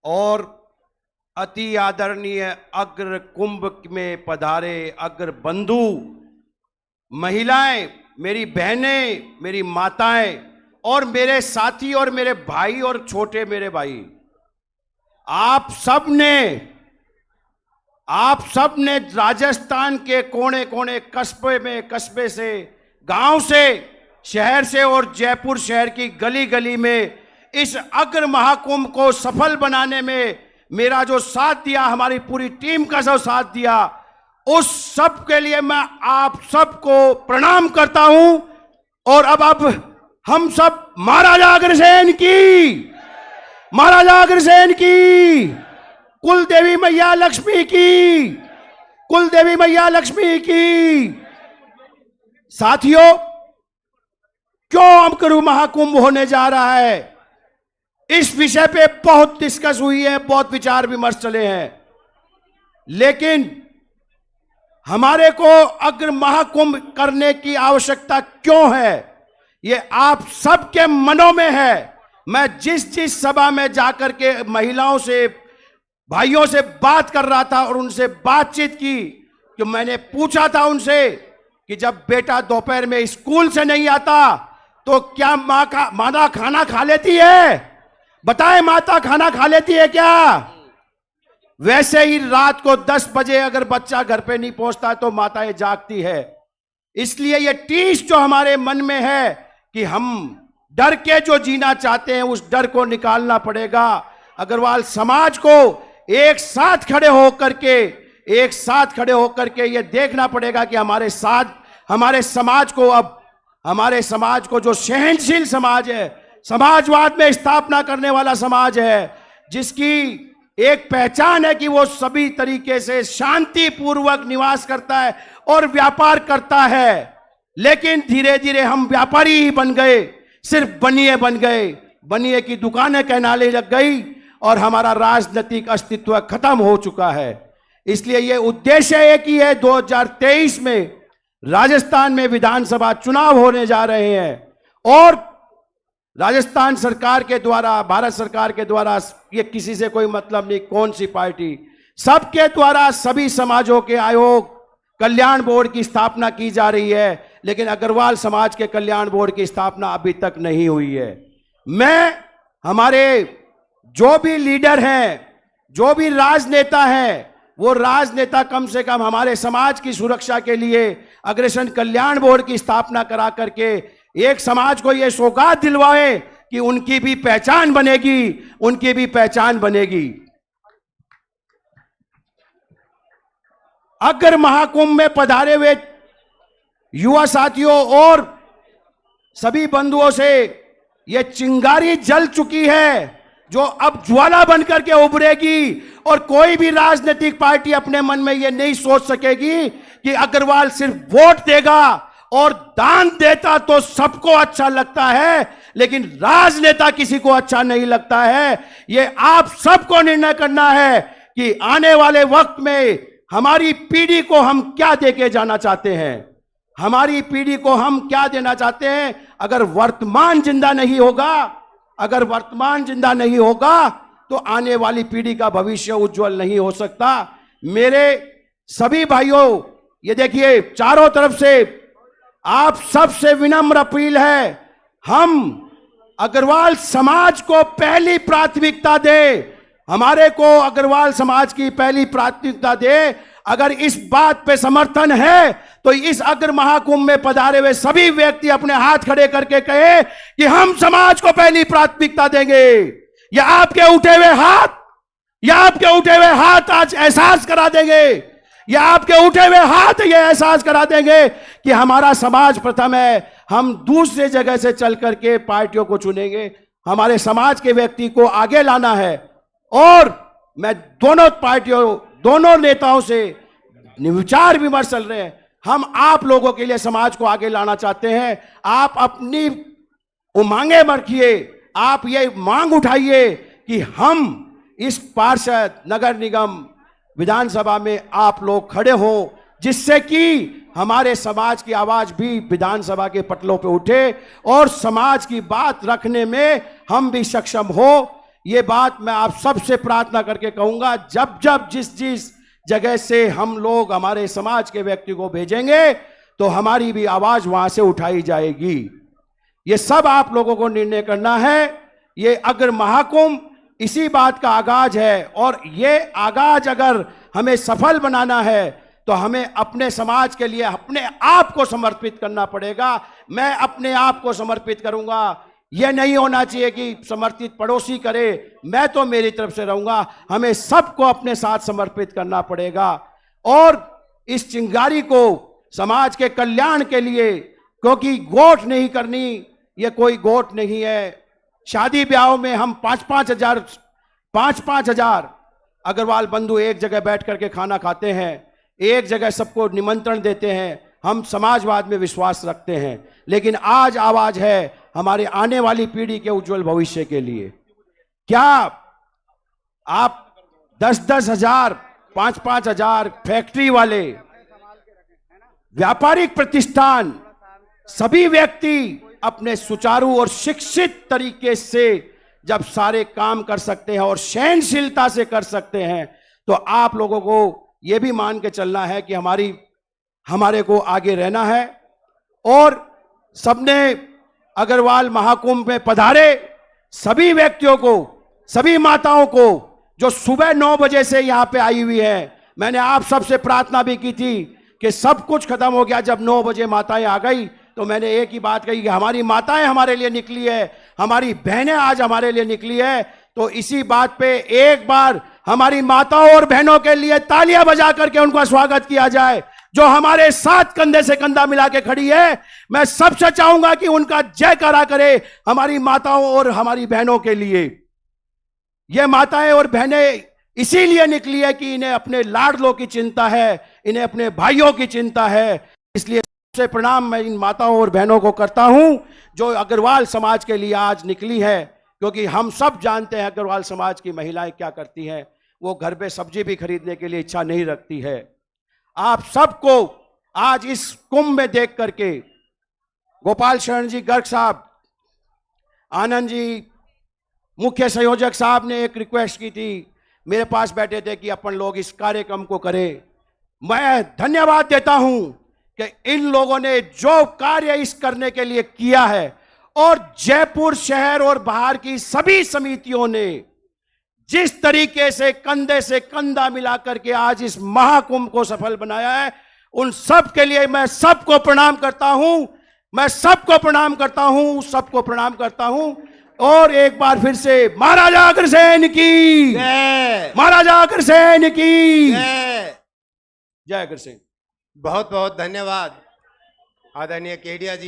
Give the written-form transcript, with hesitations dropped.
और अति आदरणीय अग्र कुंभ में पधारे अग्र बंधु, महिलाएं, मेरी बहनें, मेरी माताएं और मेरे साथी और मेरे भाई और छोटे मेरे भाई, आप सब ने राजस्थान के कोने कोने कस्बे से, गांव से, शहर से और जयपुर शहर की गली गली में इस अग्र महाकुंभ को सफल बनाने में मेरा जो साथ दिया, हमारी पूरी टीम का जो साथ दिया, उस सब के लिए मैं आप सबको प्रणाम करता हूं। और अब हम सब महाराजा अग्रसेन की, महाराजा अग्रसेन की, कुल देवी मैया लक्ष्मी की, कुल देवी मैया लक्ष्मी की। साथियों, क्यों अग्र महाकुंभ होने जा रहा है, इस विषय पे बहुत डिस्कस हुई है, बहुत विचार विमर्श चले हैं, लेकिन हमारे को अग्र महाकुंभ करने की आवश्यकता क्यों है, ये आप सबके मनों में है। मैं जिस सभा में जाकर के महिलाओं से, भाइयों से बात कर रहा था और उनसे बातचीत की, कि मैंने पूछा था उनसे कि जब बेटा दोपहर में स्कूल से नहीं आता तो क्या माता खाना खा लेती है? बताएं, माता खाना खा लेती है क्या? वैसे ही रात को 10 बजे अगर बच्चा घर पे नहीं पहुंचता तो माताएं जागती है। इसलिए ये टीस जो हमारे मन में है कि हम डर के जो जीना चाहते हैं, उस डर को निकालना पड़ेगा। अग्रवाल समाज को एक साथ खड़े होकर के ये देखना पड़ेगा कि हमारे समाज को जो सहनशील समाज है, समाजवाद में स्थापना करने वाला समाज है, जिसकी एक पहचान है कि वो सभी तरीके से शांतिपूर्वक निवास करता है और व्यापार करता है। लेकिन धीरे धीरे हम व्यापारी ही बन गए, सिर्फ बनिए बन गए, बनिए की दुकानें कहलाने लग गई और हमारा राजनीतिक अस्तित्व खत्म हो चुका है। इसलिए ये उद्देश्य एक ही है, 2023 में राजस्थान में विधानसभा चुनाव होने जा रहे हैं और राजस्थान सरकार के द्वारा, भारत सरकार के द्वारा, ये किसी से कोई मतलब नहीं कौन सी पार्टी, सबके द्वारा सभी समाजों के आयोग, कल्याण बोर्ड की स्थापना की जा रही है, लेकिन अग्रवाल समाज के कल्याण बोर्ड की स्थापना अभी तक नहीं हुई है। मैं, हमारे जो भी लीडर हैं, जो भी राजनेता हैं, वो राजनेता कम से कम हमारे समाज की सुरक्षा के लिए अग्रसेन कल्याण बोर्ड की स्थापना करा करके एक समाज को ये सौगात दिलवाए कि उनकी भी पहचान बनेगी, उनकी भी पहचान बनेगी। अग्र महाकुंभ में पधारे हुए युवा साथियों और सभी बंधुओं से यह चिंगारी जल चुकी है, जो अब ज्वाला बनकर के उभरेगी और कोई भी राजनीतिक पार्टी अपने मन में यह नहीं सोच सकेगी कि अग्रवाल सिर्फ वोट देगा और दान देता तो सबको अच्छा लगता है, लेकिन राजनेता किसी को अच्छा नहीं लगता है। यह आप सबको निर्णय करना है कि आने वाले वक्त में हमारी पीढ़ी को हम क्या देके जाना चाहते हैं, हमारी पीढ़ी को हम क्या देना चाहते हैं। अगर वर्तमान जिंदा नहीं होगा तो आने वाली पीढ़ी का भविष्य उज्जवल नहीं हो सकता। मेरे सभी भाइयों, ये देखिए, चारों तरफ से आप सबसे विनम्र अपील है, हम अग्रवाल समाज को पहली प्राथमिकता दें, हमारे को अग्रवाल समाज की पहली प्राथमिकता दें। अगर इस बात पे समर्थन है तो इस अग्र महाकुंभ में पधारे हुए सभी व्यक्ति अपने हाथ खड़े करके कहे कि हम समाज को पहली प्राथमिकता देंगे। या आपके उठे हुए हाथ आज एहसास करा देंगे, या आपके उठे हुए हाथ ये एहसास करा देंगे कि हमारा समाज प्रथम है। हम दूसरे जगह से चल करके पार्टियों को चुनेंगे, हमारे समाज के व्यक्ति को आगे लाना है। और मैं दोनों पार्टियों, दोनों नेताओं से विचार विमर्श चल रहे हैं, हम आप लोगों के लिए समाज को आगे लाना चाहते हैं। आप अपनी उमंगें रखिए, आप ये मांग उठाइए कि हम इस पार्षद, नगर निगम, विधानसभा में आप लोग खड़े हों, जिससे कि हमारे समाज की आवाज भी विधानसभा के पटलों पे उठे और समाज की बात रखने में हम भी सक्षम हो। ये बात मैं आप सबसे प्रार्थना करके कहूंगा, जब जब जिस जिस जगह से हम लोग हमारे समाज के व्यक्ति को भेजेंगे तो हमारी भी आवाज वहां से उठाई जाएगी। ये सब आप लोगों को निर्णय करना है। ये अग्र महाकुंभ इसी बात का आगाज है, और ये आगाज अगर हमें सफल बनाना है तो हमें अपने समाज के लिए अपने आप को समर्पित करना पड़ेगा। मैं अपने आप को समर्पित करूंगा। यह नहीं होना चाहिए कि समर्पित पड़ोसी करे, मैं तो मेरी तरफ से रहूंगा। हमें सबको अपने साथ समर्पित करना पड़ेगा और इस चिंगारी को समाज के कल्याण के लिए, क्योंकि गोट नहीं करनी, यह कोई गोट नहीं है। शादी ब्याह में हम 5-5 हजार अग्रवाल बंधु एक जगह बैठ करके खाना खाते हैं, एक जगह सबको निमंत्रण देते हैं। हम समाजवाद में विश्वास रखते हैं, लेकिन आज आवाज है हमारे आने वाली पीढ़ी के उज्जवल भविष्य के लिए। क्या आप 10-10 हजार, 5-5 हजार फैक्ट्री वाले, व्यापारिक प्रतिष्ठान, सभी व्यक्ति अपने सुचारू और शिक्षित तरीके से जब सारे काम कर सकते हैं और सहनशीलता से कर सकते हैं, तो आप लोगों को यह भी मान के चलना है कि हमारे को आगे रहना है। और सबने अग्रवाल महाकुंभ में पधारे सभी व्यक्तियों को, सभी माताओं को जो सुबह 9 बजे से यहां पे आई हुई है, मैंने आप सबसे प्रार्थना भी की थी कि सब कुछ खत्म हो गया। जब 9 बजे माताएं आ गई तो मैंने एक ही बात कही कि हमारी माताएं हमारे लिए निकली है, हमारी बहनें आज हमारे लिए निकली है। तो इसी बात पे एक बार हमारी माताओं और बहनों के लिए तालियां बजा करके उनका स्वागत किया जाए, जो हमारे साथ कंधे से कंधा मिला के खड़ी है। मैं सबसे चाहूंगा कि उनका जयकारा करे हमारी माताओं और हमारी बहनों के लिए। ये माताएं और बहनें इसीलिए निकली है कि इन्हें अपने लाडलों की चिंता है, इन्हें अपने भाइयों की चिंता है। इसलिए सबसे प्रणाम मैं इन माताओं और बहनों को करता हूं जो अग्रवाल समाज के लिए आज निकली है, क्योंकि हम सब जानते हैं अग्रवाल समाज की महिलाएं क्या करती हैं। वो घर पे सब्जी भी खरीदने के लिए इच्छा नहीं रखती है। आप सबको आज इस कुंभ में देख करके गोपाल शरण जी गर्ग साहब, आनंद जी मुख्य संयोजक साहब ने एक रिक्वेस्ट की थी, मेरे पास बैठे थे कि अपन लोग इस कार्यक्रम को करें। मैं धन्यवाद देता हूं कि इन लोगों ने जो कार्य इस करने के लिए किया है, और जयपुर शहर और बाहर की सभी समितियों ने जिस तरीके से कंधे से कंधा मिलाकर के आज इस महाकुंभ को सफल बनाया है, उन सब के लिए मैं सबको प्रणाम करता हूं। मैं सबको प्रणाम करता हूं, सबको प्रणाम करता हूं। और एक बार फिर से महाराजा अग्रसेन की जय, महाराजा अग्रसेन की जय, जय अग्रसेन। बहुत बहुत धन्यवाद आदरणीय केडिया जी।